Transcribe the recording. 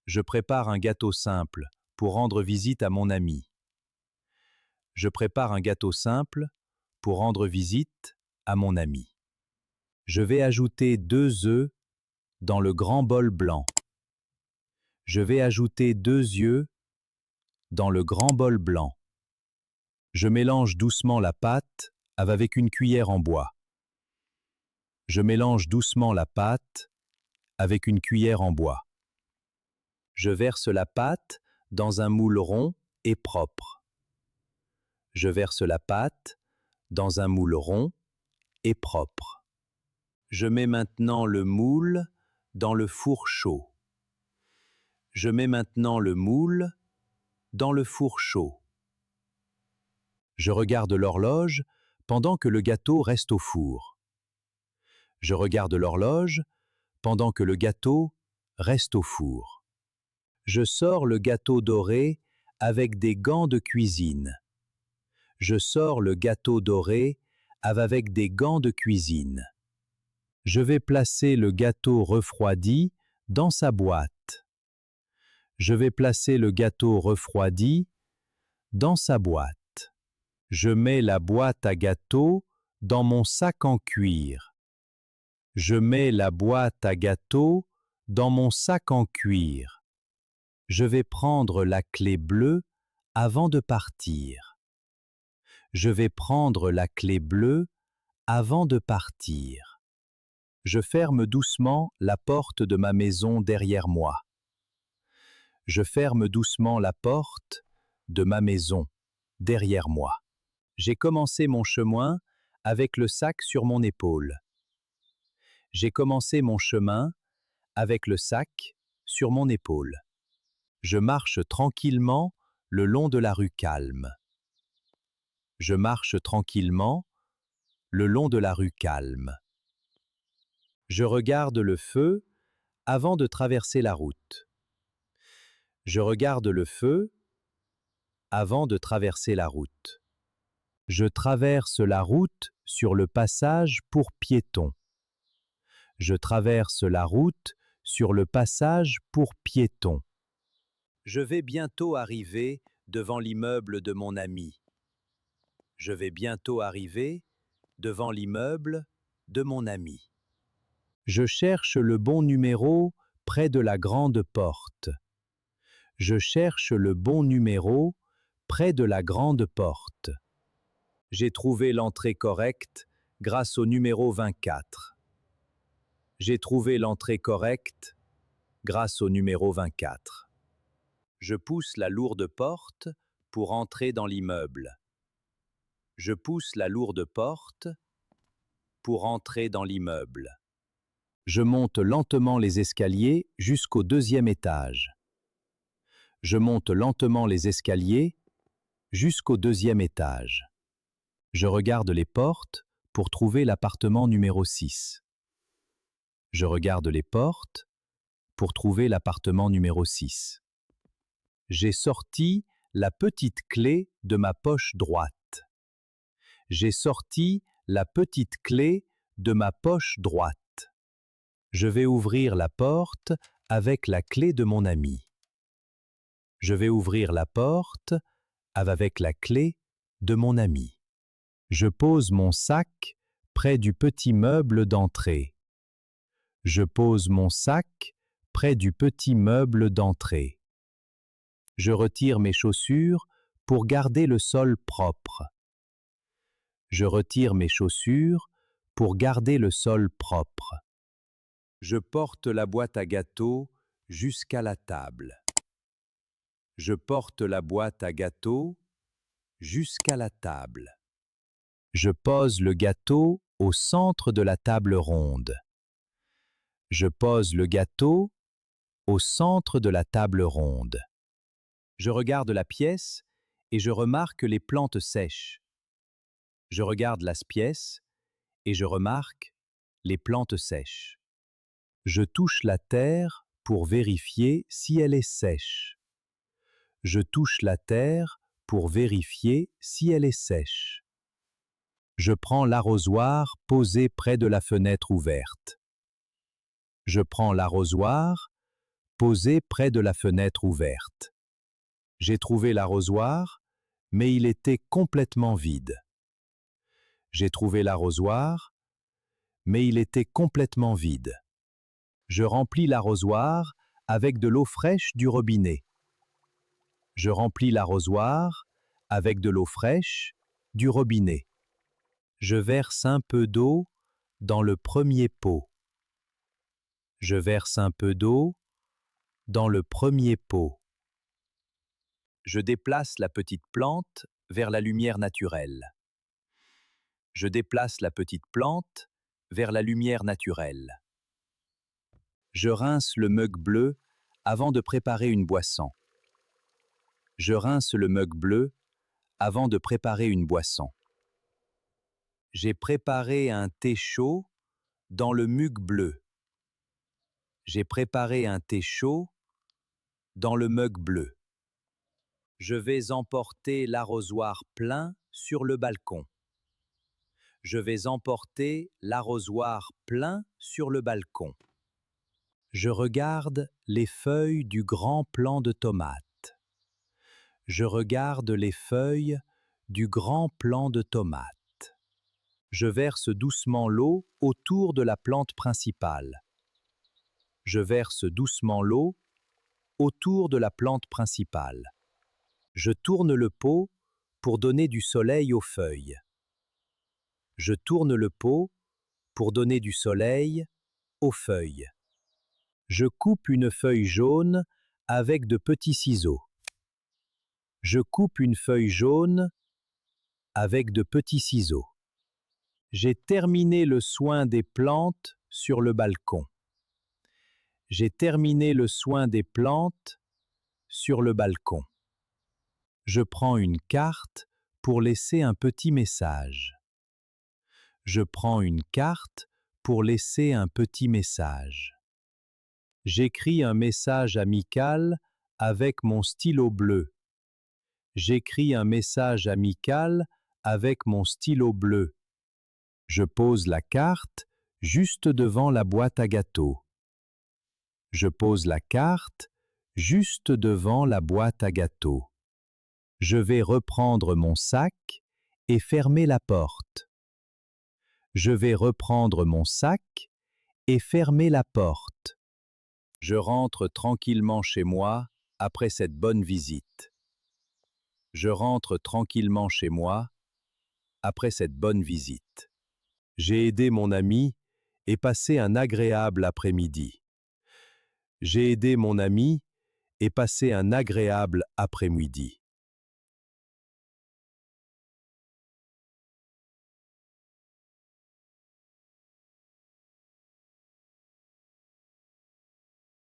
Je prépare un gâteau simple pour rendre visite à mon ami. Je prépare un gâteau simple pour rendre visite à mon ami. Je vais ajouter 2 œufs dans le grand bol blanc. Je vais ajouter 2 œufs dans le grand bol blanc. Je mélange doucement la pâte avec une cuillère en bois. Je mélange doucement la pâte avec une cuillère en bois. Je verse la pâte dans un moule rond et propre. Je verse la pâte dans un moule rond et propre. Je mets maintenant le moule dans le four chaud. Je mets maintenant le moule dans le four chaud. Je regarde l'horloge pendant que le gâteau reste au four. Je regarde l'horloge pendant que le gâteau reste au four. Je sors le gâteau doré avec des gants de cuisine. Je sors le gâteau doré avec des gants de cuisine. Je vais placer le gâteau refroidi dans sa boîte. Je vais placer le gâteau refroidi dans sa boîte. Je mets la boîte à gâteau dans mon sac en cuir. Je mets la boîte à gâteau dans mon sac en cuir. Je vais prendre la clé bleue avant de partir. Je vais prendre la clé bleue avant de partir. Je ferme doucement la porte de ma maison derrière moi. Je ferme doucement la porte de ma maison derrière moi. J'ai commencé mon chemin avec le sac sur mon épaule. J'ai commencé mon chemin avec le sac sur mon épaule. Je marche tranquillement le long de la rue calme. Je marche tranquillement le long de la rue calme. Je regarde le feu avant de traverser la route. Je regarde le feu avant de traverser la route. Je traverse la route sur le passage pour piétons. Je traverse la route sur le passage pour piétons. Je vais bientôt arriver devant l'immeuble de mon ami. Je vais bientôt arriver devant l'immeuble de mon ami. Je cherche le bon numéro près de la grande porte. Je cherche le bon numéro près de la grande porte. J'ai trouvé l'entrée correcte grâce au numéro 24. J'ai trouvé l'entrée correcte grâce au numéro 24. Je pousse la lourde porte pour entrer dans l'immeuble. Je pousse la lourde porte pour entrer dans l'immeuble. Je monte lentement les escaliers jusqu'au 2e étage. Je monte lentement les escaliers jusqu'au 2e étage. Je regarde les portes pour trouver l'appartement numéro 6. Je regarde les portes pour trouver l'appartement numéro 6. J'ai sorti la petite clé de ma poche droite. J'ai sorti la petite clé de ma poche droite. Je vais ouvrir la porte avec la clé de mon ami. Je vais ouvrir la porte avec la clé de mon ami. Je pose mon sac près du petit meuble d'entrée. Je pose mon sac près du petit meuble d'entrée. Je retire mes chaussures pour garder le sol propre. Je retire mes chaussures pour garder le sol propre. Je porte la boîte à gâteaux jusqu'à la table. Je porte la boîte à gâteaux jusqu'à la table. Je pose le gâteau au centre de la table ronde. Je pose le gâteau au centre de la table ronde. Je regarde la pièce et je remarque les plantes sèches. Je regarde la pièce et je remarque les plantes sèches. Je touche la terre pour vérifier si elle est sèche. Je touche la terre pour vérifier si elle est sèche. Je prends l'arrosoir posé près de la fenêtre ouverte. Je prends l'arrosoir posé près de la fenêtre ouverte. J'ai trouvé l'arrosoir, mais il était complètement vide. J'ai trouvé l'arrosoir, mais il était complètement vide. Je remplis l'arrosoir avec de l'eau fraîche du robinet. Je remplis l'arrosoir avec de l'eau fraîche du robinet. Je verse un peu d'eau dans le premier pot. Je verse un peu d'eau dans le premier pot. Je déplace la petite plante vers la lumière naturelle. Je déplace la petite plante vers la lumière naturelle. Je rince le mug bleu avant de préparer une boisson. Je rince le mug bleu avant de préparer une boisson. J'ai préparé un thé chaud dans le mug bleu. J'ai préparé un thé chaud dans le mug bleu. Je vais emporter l'arrosoir plein sur le balcon. Je vais emporter l'arrosoir plein sur le balcon. Je regarde les feuilles du grand plant de tomates. Je regarde les feuilles du grand plant de tomates. Je verse doucement l'eau autour de la plante principale. Je verse doucement l'eau autour de la plante principale. Je tourne le pot pour donner du soleil aux feuilles. Je tourne le pot pour donner du soleil aux feuilles. Je coupe une feuille jaune avec de petits ciseaux. Je coupe une feuille jaune avec de petits ciseaux. J'ai terminé le soin des plantes sur le balcon. J'ai terminé le soin des plantes sur le balcon. Je prends une carte pour laisser un petit message. Je prends une carte pour laisser un petit message. J'écris un message amical avec mon stylo bleu. J'écris un message amical avec mon stylo bleu. Je pose la carte juste devant la boîte à gâteaux. Je pose la carte juste devant la boîte à gâteaux. Je vais reprendre mon sac et fermer la porte. Je vais reprendre mon sac et fermer la porte. Je rentre tranquillement chez moi après cette bonne visite. Je rentre tranquillement chez moi après cette bonne visite. J'ai aidé mon ami et passé un agréable après-midi. J'ai aidé mon ami et passé un agréable après-midi.